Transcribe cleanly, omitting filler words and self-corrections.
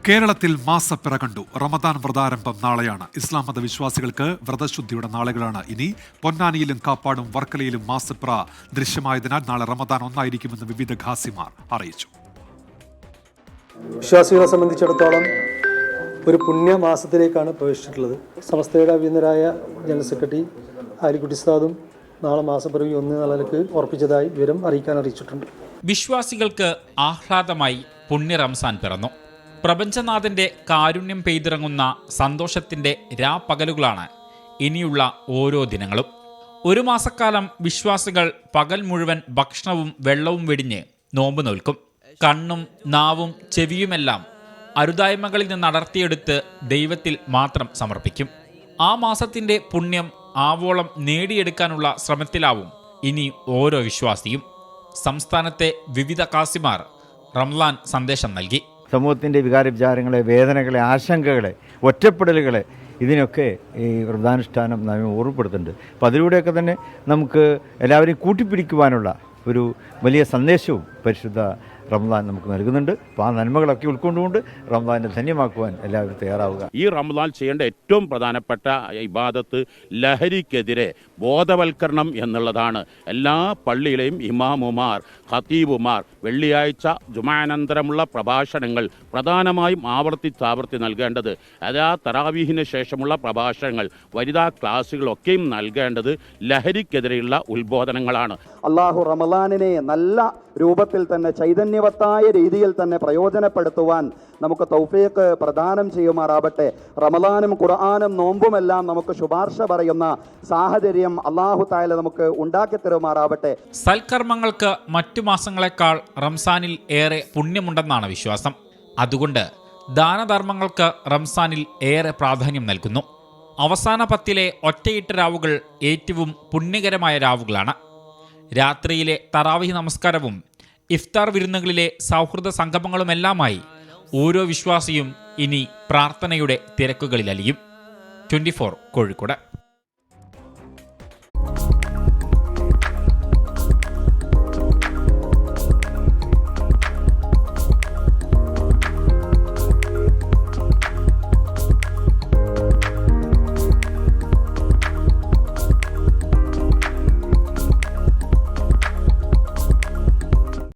കേരളത്തിൽ മാസപ്പിറ കണ്ടു. റമദാൻ വ്രതാരംഭം നാളെയാണ്. ഇസ്ലാം മത വിശ്വാസികൾക്ക് വ്രതശുദ്ധിയുടെ നാളുകളാണ് ഇനി. പൊന്നാനിയിലും കാപ്പാടും വർക്കലയിലും മാസപ്പിറ ദൃശ്യമായതിനാൽ നാളെ റമദാൻ ഒന്നായിരിക്കുമെന്ന് വിവിധ ഖാസിമാർ അറിയിച്ചു. വിശ്വാസികളെ സംബന്ധിച്ചിടത്തോളം ഒരു പുണ്യമാസത്തിലേക്കാണ് പ്രവേശിച്ചിട്ടുള്ളത്. സമസ്തയുടെ അഭിനന്ദനായ ജനറൽ സെക്രട്ടറി ആലിക്കുട്ടി ഉസ്താദും നാളെ മാസപ്പിറവി 1 നിലക്ക് ഉറപ്പിച്ചതായി വിവരം അറിയിച്ചിട്ടുണ്ട്. വിശ്വാസികൾക്ക് ആഹ്ലാദമായി പുണ്യ റംസാൻ പിറന്നു. പ്രപഞ്ചനാഥന്റെ കാരുണ്യം പെയ്തിറങ്ങുന്ന സന്തോഷത്തിന്റെ രാപ്പകലുകളാണ് ഇനിയുള്ള ഓരോ ദിനങ്ങളും. ഒരു മാസക്കാലം വിശ്വാസികൾ പകൽ മുഴുവൻ ഭക്ഷണവും വെള്ളവും വെടിഞ്ഞ് നോമ്പ് നോൽക്കും. കണ്ണും നാവും ചെവിയുമെല്ലാം അരുതായ്മകളിൽ നിന്ന് അടർത്തിയെടുത്ത് ദൈവത്തിൽ മാത്രം സമർപ്പിക്കും. ആ മാസത്തിന്റെ പുണ്യം ആവോളം നേടിയെടുക്കാനുള്ള ശ്രമത്തിലാവും ഇനി ഓരോ വിശ്വാസിയും. സംസ്ഥാനത്തെ വിവിധ ഖാസിമാർ റംസാൻ സന്ദേശം നൽകി. സമൂഹത്തിൻ്റെ വികാര വിചാരങ്ങളെ, വേദനകളെ, ആശങ്കകളെ, ഒറ്റപ്പെടലുകളെ ഇതിനൊക്കെ ഈ വ്രതാനുഷ്ഠാനം നാം ഓർമ്മപ്പെടുത്തുന്നുണ്ട്. അപ്പോൾ അതിലൂടെയൊക്കെ തന്നെ നമുക്ക് എല്ലാവരെയും കൂട്ടിപ്പിടിക്കുവാനുള്ള ഒരു വലിയ സന്ദേശവും പരിശുദ്ധ റമദാൻ നമുക്ക് നൽകുന്നുണ്ട്. അപ്പോൾ ആ നന്മകളൊക്കെ ഉൾക്കൊണ്ടുകൊണ്ട് റമദാനെ ധന്യമാക്കുവാൻ എല്ലാവരും തയ്യാറാവുക. ഈ റമദാൻ ചെയ്യേണ്ട ഏറ്റവും പ്രധാനപ്പെട്ട ഇബാദത്ത് ലഹരിക്കെതിരെ ബോധവൽക്കരണം എന്നുള്ളതാണ്. എല്ലാ പള്ളിയിലെയും ഇമാമുമാർ, ഖതീബുമാർ വെള്ളിയാഴ്ച ജുമാനന്തരമുള്ള പ്രഭാഷണങ്ങൾ പ്രധാനമായും ആവർത്തി നൽകേണ്ടത്. അതാ തറാവീഹിന് ശേഷമുള്ള പ്രഭാഷണങ്ങൾ, വനിതാ ക്ലാസുകളൊക്കെയും നൽകേണ്ടത് ലഹരിക്കെതിരെയുള്ള ഉത്ബോധനങ്ങളാണ്. അള്ളാഹു റമദാനിനെ നല്ല രൂപത്തിൽ തന്നെ ചൈതന്യവത്തായ രീതിയിൽ തന്നെ പ്രയോജനപ്പെടുത്തുവാൻ നമുക്ക് തൗഫീഖ് പ്രദാനം ചെയ്യുമാറാവട്ടെ. റമദാനും ഖുർആനും നോമ്പുമെല്ലാം നമുക്ക് ശുപാർശ പറയുന്ന സാഹചര്യം അല്ലാഹു തആല നമുക്ക് ഉണ്ടാക്കി തരുമാറാവട്ടെ. സൽക്കർമ്മങ്ങൾക്ക് മറ്റു മാസങ്ങളെക്കാൾ റംസാനിൽ ഏറെ പുണ്യമുണ്ടെന്നാണ് വിശ്വാസം. അതുകൊണ്ട് ദാനധർമ്മങ്ങൾക്ക് റംസാനിൽ ഏറെ പ്രാധാന്യം നൽകുന്നു. അവസാന 10 ഒറ്റയിട്ട രാവുകൾ ഏറ്റവും പുണ്യകരമായ രാവുകളാണ്. രാത്രിയിലെ തറാവീഹ് നമസ്കാരവും ഇഫ്താർ വിരുന്നുകളിലെ സൗഹൃദ സംഗമങ്ങളുമെല്ലാമായി ഓരോ വിശ്വാസിയും ഇനി പ്രാർത്ഥനയുടെ തിരക്കുകളിലലിയും. 24 കോഴിക്കോട്.